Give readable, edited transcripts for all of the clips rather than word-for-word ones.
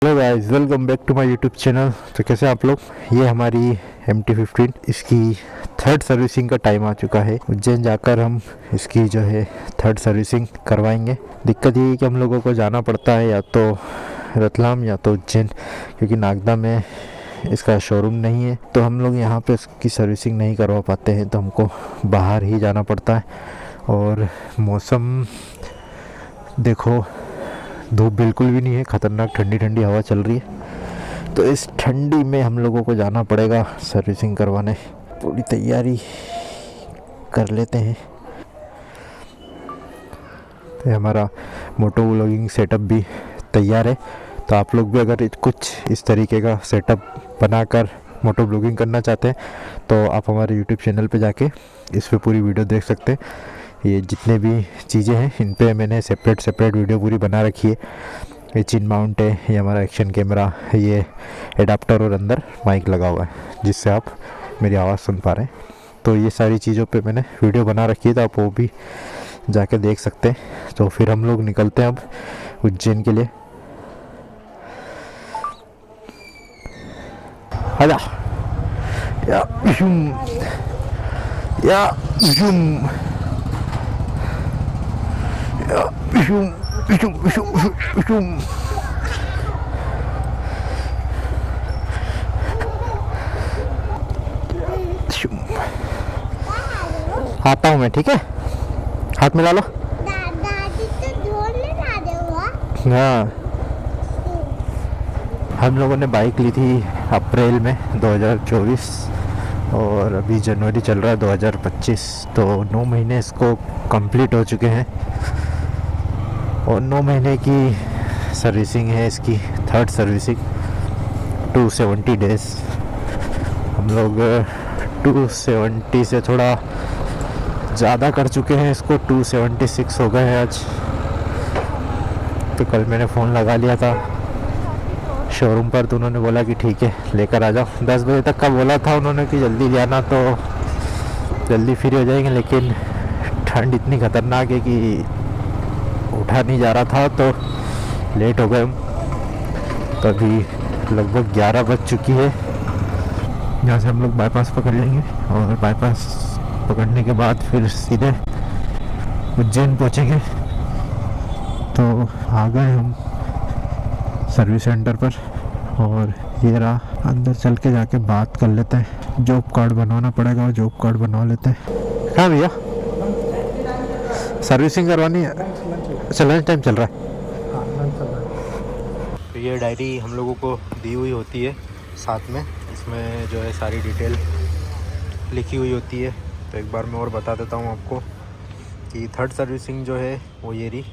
Hello guys, welcome back to my YouTube channel. तो कैसे आप लोग। ये हमारी MT-15 इसकी थर्ड सर्विसिंग का टाइम आ चुका है। उज्जैन जाकर हम इसकी जो है थर्ड सर्विसिंग करवाएंगे। दिक्कत ये है कि हम लोगों को जाना पड़ता है या तो रतलाम या तो उज्जैन, क्योंकि नागदा में इसका शोरूम नहीं है। तो हम लोग यहाँ पे इसकी सर्विसिंग नहीं करवा पाते हैं, तो हमको बाहर ही जाना पड़ता है। और मौसम देखो, धूप बिल्कुल भी नहीं है, ख़तरनाक ठंडी ठंडी हवा चल रही है। तो इस ठंडी में हम लोगों को जाना पड़ेगा सर्विसिंग करवाने। पूरी तैयारी कर लेते हैं। तो हमारा मोटो व्लॉगिंग सेटअप भी तैयार है। तो आप लोग भी अगर कुछ इस तरीके का सेटअप बनाकर मोटो व्लॉगिंग करना चाहते हैं तो आप हमारे यूट्यूब चैनल पे जाके इस पे पूरी वीडियो देख सकते हैं। ये जितने भी चीज़ें हैं इन पे मैंने सेपरेट वीडियो पूरी बना रखी है। ये चिन माउंट है, ये हमारा एक्शन कैमरा, ये एडाप्टर और अंदर माइक लगा हुआ है जिससे आप मेरी आवाज़ सुन पा रहे हैं। तो ये सारी चीज़ों पे मैंने वीडियो बना रखी है, तो आप वो भी जाके देख सकते हैं। तो फिर हम लोग निकलते हैं अब उज्जैन के लिए। आजा या आता हूँ मैं, ठीक है। हाथ मिला लो। दादी तो ढोलने ला दे हुआ। हाँ, हम लोगों ने बाइक ली थी अप्रैल में 2024 और अभी जनवरी चल रहा है 2025। तो 9 महीने इसको कंप्लीट हो चुके हैं और 9 महीने की सर्विसिंग है इसकी, थर्ड सर्विसिंग 270 डेज। हम लोग 270 से थोड़ा ज़्यादा कर चुके हैं, इसको 276 हो गए हैं आज। तो कल मैंने फ़ोन लगा लिया था शोरूम पर, तो उन्होंने बोला कि ठीक है लेकर आ जाओ। 10 बजे तक का बोला था उन्होंने कि जल्दी ले आना, तो जल्दी फ्री हो जाएंगे। लेकिन ठंड इतनी ख़तरनाक है कि उठा नहीं जा रहा था, तो लेट हो गए हम। तो अभी लगभग 11 बज चुकी है। यहाँ से हम लोग बाईपास पकड़ लेंगे और बाईपास पकड़ने के बाद फिर सीधे उज्जैन पहुँचेंगे। तो आ गए हम सर्विस सेंटर पर और ये रहा। अंदर चल के जाके बात कर लेते हैं। जॉब कार्ड बनवाना पड़ेगा और जॉब कार्ड बनवा लेते हैं। हाँ भैया, सर्विसिंग करवानी है। अच्छा, लंच टाइम चल रहा है। तो ये डायरी हम लोगों को दी हुई होती है साथ में, इसमें जो है सारी डिटेल लिखी हुई होती है। तो एक बार मैं और बता देता हूँ आपको कि थर्ड सर्विसिंग जो है वो ये रही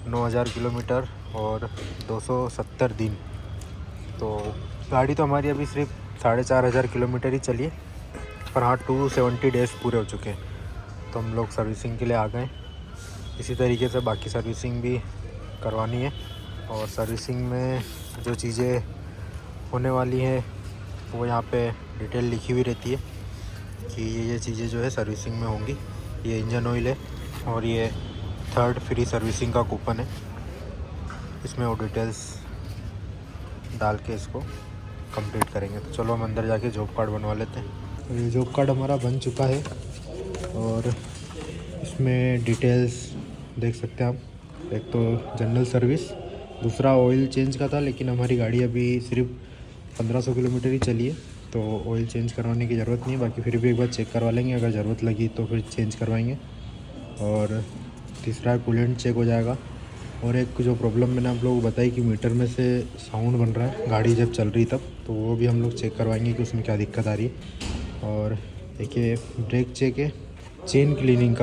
9000 किलोमीटर और 270 दिन। तो गाड़ी तो हमारी अभी सिर्फ 4500 किलोमीटर ही चली है, पर हाँ 270 डेज़ पूरे हो चुके हैं। तो हम लोग सर्विसिंग के लिए आ गए। इसी तरीके से बाकी सर्विसिंग भी करवानी है। और सर्विसिंग में जो चीज़ें होने वाली हैं वो यहाँ पे डिटेल लिखी हुई रहती है कि ये चीज़ें जो है सर्विसिंग में होंगी। ये इंजन ऑयल है और ये थर्ड फ्री सर्विसिंग का कूपन है। इसमें वो डिटेल्स डाल के इसको कंप्लीट करेंगे। तो चलो हम अंदर जाके जॉब कार्ड बनवा लेते हैं। तो ये जॉब कार्ड हमारा बन चुका है और इसमें डिटेल्स देख सकते हैं आप। एक तो जनरल सर्विस, दूसरा ऑयल चेंज का था, लेकिन हमारी गाड़ी अभी सिर्फ 1500 किलोमीटर ही चली है, तो ऑयल चेंज करवाने की ज़रूरत नहीं है। बाकी फिर भी एक बार चेक करवा लेंगे, अगर ज़रूरत लगी तो फिर चेंज करवाएंगे। और तीसरा कूलेंट चेक हो जाएगा। और एक जो प्रॉब्लम मैंने आप लोगों को बताई कि मीटर में से साउंड बन रहा है गाड़ी जब चल रही तब, तो वो भी हम लोग चेक करवाएंगे कि उसमें क्या दिक्कत आ रही है। और देखिए ब्रेक चेक है। चेन क्लीनिंग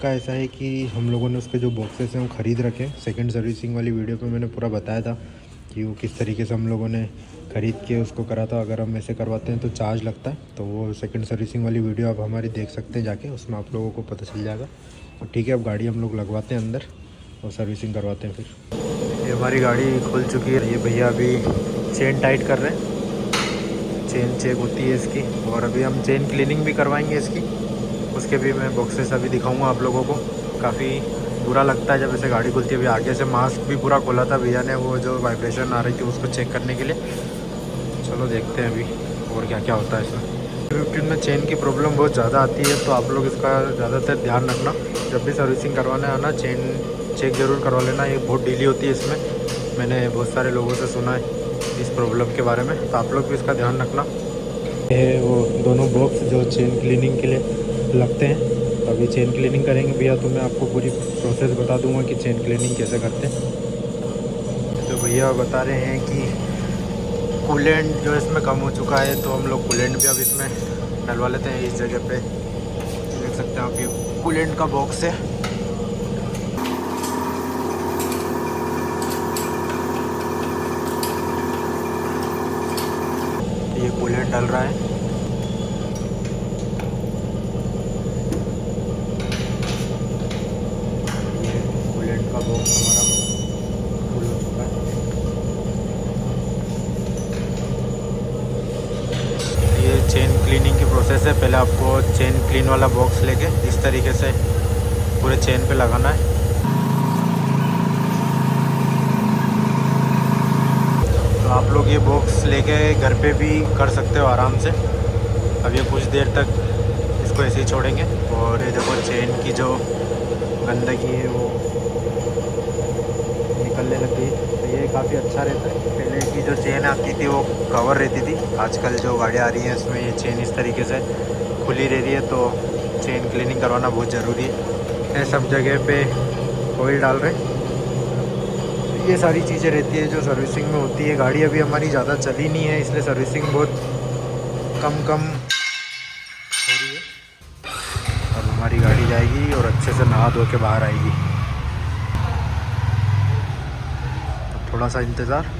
का ऐसा है कि हम लोगों ने उसके जो बॉक्सेस हैं वो ख़रीद रखे। सेकंड सर्विसिंग वाली वीडियो पे मैंने पूरा बताया था कि वो किस तरीके से हम लोगों ने ख़रीद के उसको करा था। अगर हम ऐसे करवाते हैं तो चार्ज लगता है, तो वो सेकंड सर्विसिंग वाली वीडियो आप हमारी देख सकते हैं जाके, उसमें आप लोगों को पता चल जाएगा। तो ठीक है, अब गाड़ी हम लोग लगवाते हैं अंदर और सर्विसिंग करवाते हैं। फिर ये हमारी गाड़ी खुल चुकी है। ये भैया अभी चेन टाइट कर रहे हैं, चेन चेक होती है इसकी। और अभी हम चेन क्लीनिंग भी करवाएंगे इसकी, उसके भी मैं बॉक्सेस अभी दिखाऊंगा आप लोगों को। काफ़ी बुरा लगता है जब ऐसे गाड़ी खुलती है। अभी आगे से मास्क भी पूरा खोला था भैया ने, वो जो वाइब्रेशन आ रही थी उसको चेक करने के लिए। चलो देखते हैं अभी और क्या क्या होता है इसमें। 15 में चेन की प्रॉब्लम बहुत ज़्यादा आती है, तो आप लोग इसका ज़्यादातर ध्यान रखना। जब भी सर्विसिंग करवाने आना चेन चेक ज़रूर करवा लेना। ये बहुत ढीली होती है इसमें, मैंने बहुत सारे लोगों से सुना है इस प्रॉब्लम के बारे में, तो आप लोग भी इसका ध्यान रखना। ये है वो दोनों बॉक्स जो चेन क्लीनिंग के लिए लगते हैं। तो अभी चेन क्लीनिंग करेंगे भैया, तो मैं आपको पूरी प्रोसेस बता दूंगा कि चेन क्लीनिंग कैसे करते हैं। तो भैया बता रहे हैं कि कूलेंट जो इसमें कम हो चुका है, तो हम लोग कूलेंट भी अब इसमें डलवा लेते हैं। इस जगह पे देख सकते हैं आप, ये कूलेंट का बॉक्स है। ये कूलेंट डल रहा है। ये कूलेंट का बॉक्स हमारा फुल हो चुका है। ये चेन क्लीनिंग की प्रोसेस है। पहले आपको चेन क्लीन वाला बॉक्स लेके इस तरीके से पूरे चेन पे लगाना है। तो आप लोग ये बॉक्स लेके घर पे भी कर सकते हो आराम से। अब ये कुछ देर तक इसको ऐसे ही छोड़ेंगे, और ये देखो चेन की जो गंदगी है वो निकलने लग गई। तो ये काफ़ी अच्छा रहता है। पहले की जो चेन आती थी वो कवर रहती थी, आजकल जो गाड़ियाँ आ रही हैं उसमें ये चेन इस तरीके से खुली रह रही है। तो चेन क्लीनिंग करवाना बहुत ज़रूरी है। ये सब जगह पे ऑयल डाल रहे हैं। ये सारी चीज़ें रहती है जो सर्विसिंग में होती है। गाड़ी अभी हमारी ज़्यादा चली नहीं है, इसलिए सर्विसिंग बहुत कम हो रही है। अब हमारी गाड़ी जाएगी और अच्छे से नहा धो के बाहर आएगी। अब थोड़ा सा इंतज़ार,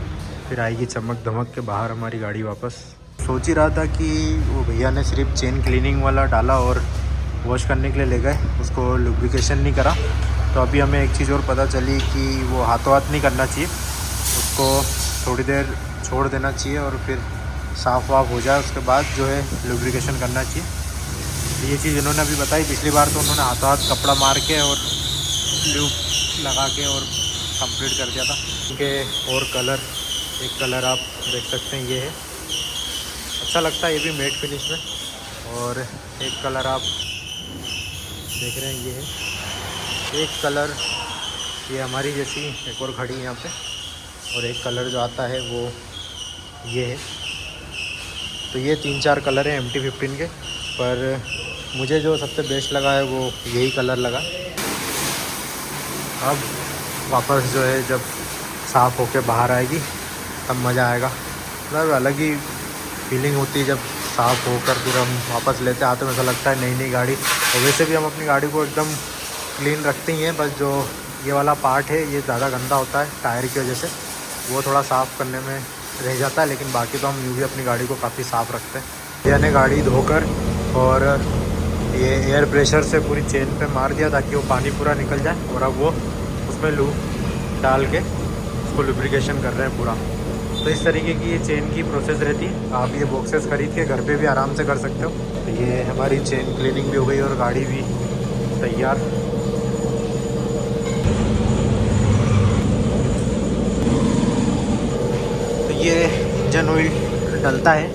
फिर आएगी चमक धमक के बाहर हमारी गाड़ी वापस। सोच ही रहा था कि वो भैया ने सिर्फ चेन क्लीनिंग वाला डाला और वॉश करने के लिए ले गए, उसको लुब्रिकेशन नहीं करा। तो अभी हमें एक चीज़ और पता चली कि वो हाथों हाथ नहीं करना चाहिए, उसको थोड़ी देर छोड़ देना चाहिए और फिर साफ़ वाफ हो जाए उसके बाद जो है लुब्रिकेशन करना चाहिए। ये चीज़ इन्होंने अभी बताई। पिछली बार तो उन्होंने हाथों हाथ कपड़ा मार के और लूब लगा के और कंप्लीट कर दिया था। उनके और कलर, एक कलर आप देख सकते हैं ये है, अच्छा लगता है ये भी मेट फिनिश में। और एक कलर आप देख रहे हैं ये है। एक कलर ये हमारी जैसी एक और खड़ी है यहाँ पे, और एक कलर जो आता है वो ये है। तो ये 3-4 कलर हैं MT-15 के, पर मुझे जो सबसे बेस्ट लगा है वो यही कलर लगा। अब वापस जो है जब साफ़ होके बाहर आएगी तब मज़ा आएगा। मतलब अलग ही फीलिंग होती है जब साफ़ होकर फिर हम वापस लेते आते हैं, ऐसा लगता है नई नई गाड़ी। और वैसे भी हम अपनी गाड़ी को एकदम क्लीन रखते ही हैं, बस जो ये वाला पार्ट है ये ज़्यादा गंदा होता है टायर की वजह से, वो थोड़ा साफ़ करने में रह जाता है। लेकिन बाकी तो हम यूँ भी अपनी गाड़ी को काफ़ी साफ़ रखते हैं। मैंने गाड़ी धोकर और ये एयर प्रेशर से पूरी चेन पे मार दिया ताकि वो पानी पूरा निकल जाए, और अब वो उसमें लूब डाल के उसको लुब्रिकेशन कर रहे हैं पूरा। तो इस तरीके की ये चेन की प्रोसेस रहती है। आप ये बॉक्सेस ख़रीद के घर पे भी आराम से कर सकते हो। तो ये हमारी चेन क्लीनिंग भी हो गई और गाड़ी भी तैयार। तो ये इंजन ऑयल डलता है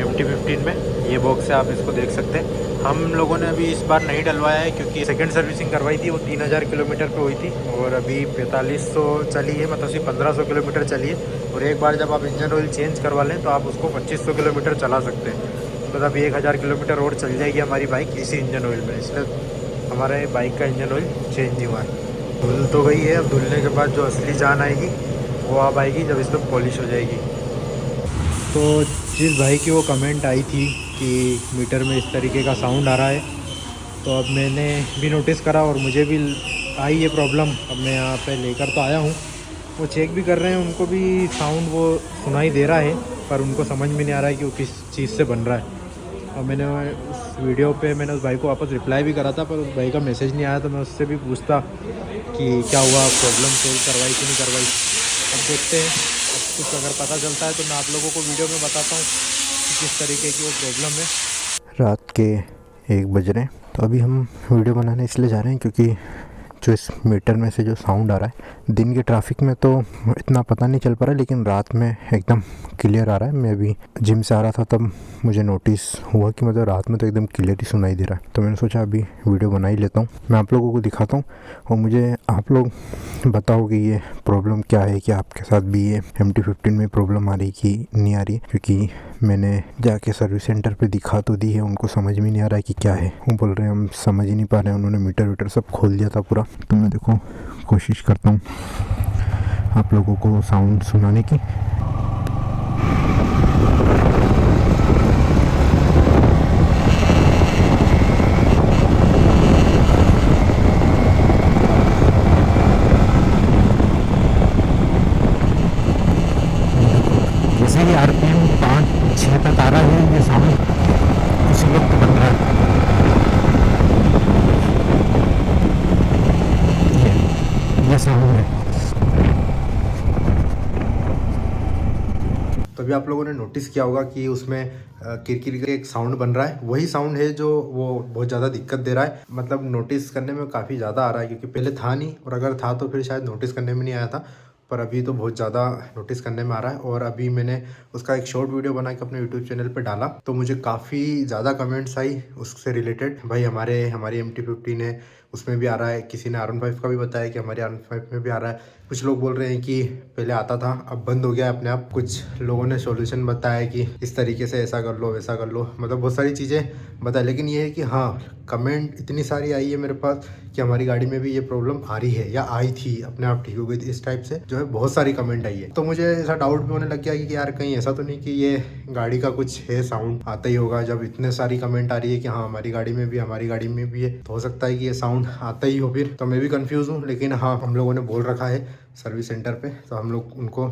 MT-15 में, ये बॉक्स है, आप इसको देख सकते हैं। हम लोगों ने अभी इस बार नहीं डलवाया है क्योंकि सेकंड सर्विसिंग करवाई थी, वो 3000 किलोमीटर पे हुई थी और अभी 4500 चली है, मतलब सिर्फ 1500 किलोमीटर चली है। और एक बार जब आप इंजन ऑयल चेंज करवा लें तो आप उसको 2500 किलोमीटर चला सकते हैं। तो अभी 1000 किलोमीटर और चल जाएगी हमारी बाइक इसी इंजन ऑयल में, इसलिए हमारे बाइक का इंजन ऑयल चेंज नहीं हुआ है। धुल तो गई है, अब धुलने के बाद जो असली जान आएगी वो अब आएगी जब इस पर पॉलिश हो जाएगी। तो जिस भाई की वो कमेंट आई थी कि मीटर में इस तरीके का साउंड आ रहा है, तो अब मैंने भी नोटिस करा और मुझे भी आई ये प्रॉब्लम। अब मैं यहाँ पे लेकर तो आया हूँ, वो चेक भी कर रहे हैं, उनको भी साउंड वो सुनाई दे रहा है, पर उनको समझ में नहीं आ रहा है कि वो किस चीज़ से बन रहा है। और मैंने उस वीडियो पे मैंने उस भाई को वापस रिप्लाई भी करा था, पर उस भाई का मैसेज नहीं आया, तो मैं उससे भी पूछता कि क्या हुआ, प्रॉब्लम सोल्व करवाई कि नहीं करवाई। अब देखते हैं, अब कुछ अगर पता चलता है तो मैं आप लोगों को वीडियो में बताता हूँ कि किस तरीके की वो प्रॉब्लम है। रात के 1 बज रहे हैं, तो अभी हम वीडियो बनाने इसलिए जा रहे हैं क्योंकि जो इस मीटर में से जो साउंड आ रहा है, दिन के ट्रैफिक में तो इतना पता नहीं चल पा रहा है, लेकिन रात में एकदम क्लियर आ रहा है। मैं अभी जिम से आ रहा था तब मुझे नोटिस हुआ कि मतलब रात में तो एकदम क्लियर ही सुनाई दे रहा है। तो मैंने सोचा अभी वीडियो बना ही लेता हूँ, मैं आप लोगों को दिखाता हूँ और मुझे आप लोग बताओ कि ये प्रॉब्लम क्या है, कि आपके साथ भी ये MT-15 में प्रॉब्लम आ रही कि नहीं आ रही। क्योंकि मैंने जाके सर्विस सेंटर पे दिखा तो दी है, उनको समझ में नहीं आ रहा है कि क्या है। वो बोल रहे हैं हम समझ ही नहीं पा रहे हैं, उन्होंने मीटर वीटर सब खोल दिया था पूरा। तो मैं देखो कोशिश करता हूँ आप लोगों को साउंड सुनाने की। जैसे ही RPM 5-6 तक आ रहा है ये साउंड उसी वक्त बन रहा है। ये साउंड है। तो अभी आप लोगों ने नोटिस किया होगा कि उसमें किरकिर का एक साउंड बन रहा है, वही साउंड है जो वो बहुत ज़्यादा दिक्कत दे रहा है। मतलब नोटिस करने में काफ़ी ज़्यादा आ रहा है, क्योंकि पहले था नहीं, और अगर था तो फिर शायद नोटिस करने में नहीं आया था, पर अभी तो बहुत ज़्यादा नोटिस करने में आ रहा है। और अभी मैंने उसका एक शॉर्ट वीडियो बना के अपने यूट्यूब चैनल पे डाला, तो मुझे काफ़ी ज़्यादा कमेंट्स आई उससे रिलेटेड। भाई हमारी MT-15 है उसमें भी आ रहा है, किसी ने R15 का भी बताया कि हमारे R15 में भी आ रहा है। कुछ लोग बोल रहे हैं कि पहले आता था अब बंद हो गया अपने आप। कुछ लोगों ने सॉल्यूशन बताया कि इस तरीके से ऐसा कर लो वैसा कर लो, मतलब बहुत सारी चीज़ें बताए। लेकिन ये है कि हाँ, कमेंट इतनी सारी आई है मेरे पास कि हमारी गाड़ी में भी ये प्रॉब्लम आ रही है या आई थी, अपने आप ठीक हो गई थी, इस टाइप से जो है बहुत सारी कमेंट आई है। तो मुझे ऐसा डाउट भी होने लग गया कि यार कहीं ऐसा तो नहीं कि ये गाड़ी का कुछ है, साउंड आता ही होगा। जब इतने सारी कमेंट आ रही है कि हाँ हमारी गाड़ी में भी है, तो हो सकता है कि ये साउंड आता ही हो। फिर तो मैं भी कंफ्यूज हूँ, लेकिन हाँ हम लोगों ने बोल रखा है सर्विस सेंटर पे, तो हम लोग उनको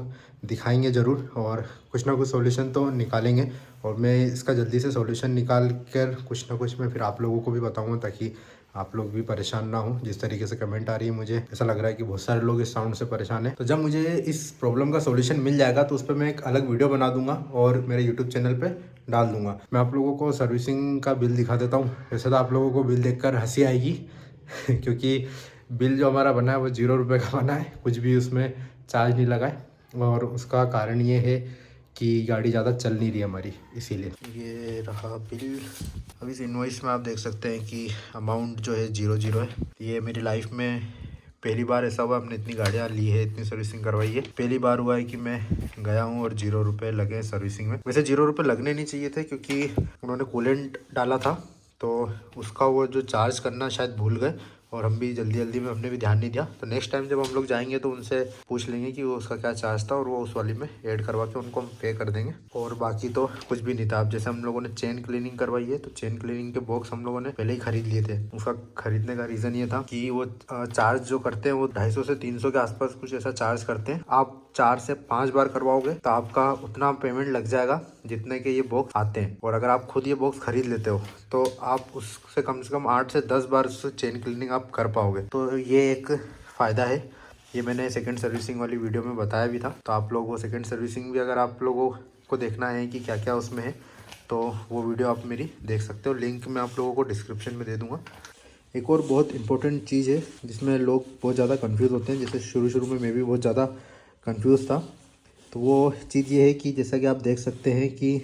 दिखाएंगे ज़रूर और कुछ ना कुछ सॉल्यूशन तो निकालेंगे। और मैं इसका जल्दी से सॉल्यूशन निकाल कर कुछ ना कुछ मैं फिर आप लोगों को भी बताऊंगा, ताकि आप लोग भी परेशान ना हो। जिस तरीके से कमेंट आ रही है, मुझे ऐसा लग रहा है कि बहुत सारे लोग इस साउंड से परेशान हैं। तो जब मुझे इस प्रॉब्लम का सॉल्यूशन मिल जाएगा तो उस पर मैं एक अलग वीडियो बना दूंगा और मेरे यूट्यूब चैनल पर डाल दूंगा। मैं आप लोगों को सर्विसिंग का बिल दिखा देता हूँ। वैसे तो आप लोगों को बिल देखकर हंसी आएगी क्योंकि बिल जो हमारा बना है वो 0 रुपये का बना है, कुछ भी उसमें चार्ज नहीं लगा है। और उसका कारण ये है कि गाड़ी ज़्यादा चल नहीं रही हमारी, इसीलिए। ये रहा बिल। अब इस इनवॉइस में आप देख सकते हैं कि अमाउंट जो है 0 है। ये मेरी लाइफ में पहली बार ऐसा हुआ, हमने इतनी गाड़ियाँ ली है, इतनी सर्विसिंग करवाई है, पहली बार हुआ है कि मैं गया हूँ और 0 रुपये लगे सर्विसिंग में। वैसे 0 रुपये लगने नहीं चाहिए थे, क्योंकि उन्होंने कूलेंट डाला था तो उसका वो जो चार्ज करना शायद भूल गए, और हम भी जल्दी में हमने भी ध्यान नहीं दिया। तो नेक्स्ट टाइम जब हम लोग जाएंगे तो उनसे पूछ लेंगे कि वो उसका क्या चार्ज था, और वो उस वाली में ऐड करवा के उनको हम पे कर देंगे। और बाकी तो कुछ भी नहीं था। अब जैसे हम लोगों ने चेन क्लीनिंग करवाई है, तो चेन क्लीनिंग के बॉक्स हम लोगों ने पहले ही खरीद लिए थे। उसका खरीदने का रीज़न ये था कि वो चार्ज जो करते हैं वो 250 से 300 के आसपास कुछ ऐसा चार्ज करते हैं। आप 4 से 5 बार करवाओगे तो आपका उतना पेमेंट लग जाएगा जितने के ये बॉक्स आते हैं। और अगर आप खुद ये बॉक्स खरीद लेते हो तो आप उससे कम 8 से 10 बार चेन क्लीनिंग आप कर पाओगे। तो ये एक फ़ायदा है। ये मैंने सेकंड सर्विसिंग वाली वीडियो में बताया भी था। तो आप लोग वो सेकंड सर्विसिंग भी अगर आप लोगों को देखना है कि क्या क्या उसमें है, तो वो वीडियो आप मेरी देख सकते हो। लिंक मैं आप लोगों को डिस्क्रिप्शन में दे दूँगा। एक और बहुत इंपॉर्टेंट चीज़ है जिसमें लोग बहुत ज़्यादा कंफ्यूज होते हैं, जैसे शुरू में मैं भी बहुत ज़्यादा कंफ्यूज था। तो वो चीज़ ये है कि जैसा कि आप देख सकते हैं कि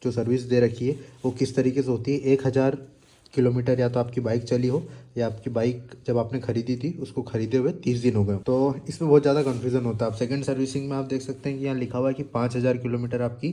जो सर्विस दे रखी है वो किस तरीके से होती है। 1000 किलोमीटर या तो आपकी बाइक चली हो, या आपकी बाइक जब आपने खरीदी थी उसको खरीदे हुए 30 दिन हो गए, तो इसमें बहुत ज़्यादा कन्फ्यूज़न होता है। आप सेकंड सर्विसिंग में आप देख सकते हैं कि यहाँ लिखा हुआ है कि 5000 किलोमीटर आपकी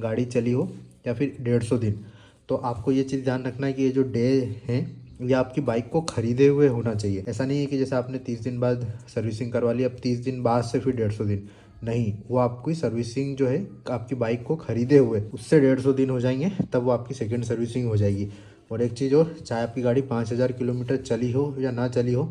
गाड़ी चली हो या फिर 150 दिन। तो आपको ये चीज़ ध्यान रखना है कि ये जो डे है ये आपकी बाइक को खरीदे हुए होना चाहिए। ऐसा नहीं है कि जैसे आपने 30 दिन बाद सर्विसिंग करवा ली, अब 30 दिन बाद से फिर 150 दिन, नहीं, वो आपकी सर्विसिंग जो है आपकी बाइक को खरीदे हुए उससे 150 दिन हो जाएंगे, तब वो आपकी सेकंड सर्विसिंग हो जाएगी। और एक चीज़ और, चाहे आपकी गाड़ी 5000 किलोमीटर चली हो या ना चली हो,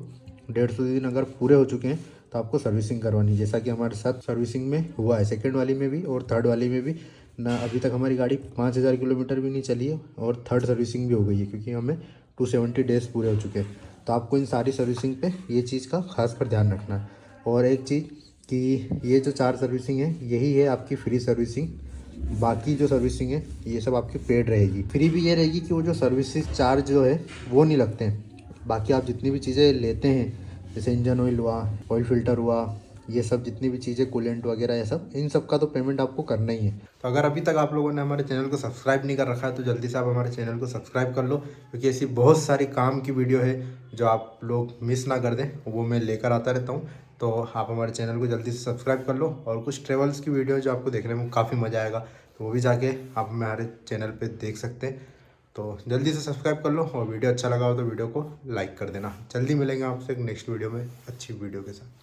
150 दिन अगर पूरे हो चुके हैं तो आपको सर्विसिंग करवानी, जैसा कि हमारे साथ सर्विसिंग में हुआ है, सेकंड वाली में भी और थर्ड वाली में भी ना। अभी तक हमारी गाड़ी 5000 किलोमीटर भी नहीं चली है और थर्ड सर्विसिंग भी हो गई है, क्योंकि हमें 270 डेज़ पूरे हो चुके हैं। तो आपको इन सारी सर्विसिंग पे ये चीज़ का खास कर ध्यान रखना है। और एक चीज़ कि ये जो 4 सर्विसिंग है यही है आपकी फ्री सर्विसिंग, बाकी जो सर्विसिंग है ये सब आपकी पेड रहेगी। फ्री भी ये रहेगी कि वो जो सर्विस चार्ज जो है वो नहीं लगते हैं। बाकी आप जितनी भी चीज़ें लेते हैं जैसे इंजन ऑयल हुआ, ऑयल फिल्टर हुआ, ये सब जितनी भी चीज़ें, कूलेंट वगैरह, ये सब, इन सब का तो पेमेंट आपको करना ही है। तो अगर अभी तक आप लोगों ने हमारे चैनल को सब्सक्राइब नहीं कर रखा है तो जल्दी से आप हमारे चैनल को सब्सक्राइब कर लो, क्योंकि ऐसी बहुत सारी काम की वीडियो है जो आप लोग मिस ना कर दें, वो मैं लेकर आता रहता हूँ। तो आप हमारे चैनल को जल्दी से सब्सक्राइब कर लो, और कुछ ट्रेवल्स की वीडियो जो आपको देखने में काफ़ी मज़ा आएगा, तो वो भी जाके आप हमारे चैनल पे देख सकते हैं। तो जल्दी से सब्सक्राइब कर लो, और वीडियो अच्छा लगा हो तो वीडियो को लाइक कर देना। जल्दी मिलेंगे आपसे एक नेक्स्ट वीडियो में अच्छी वीडियो के साथ।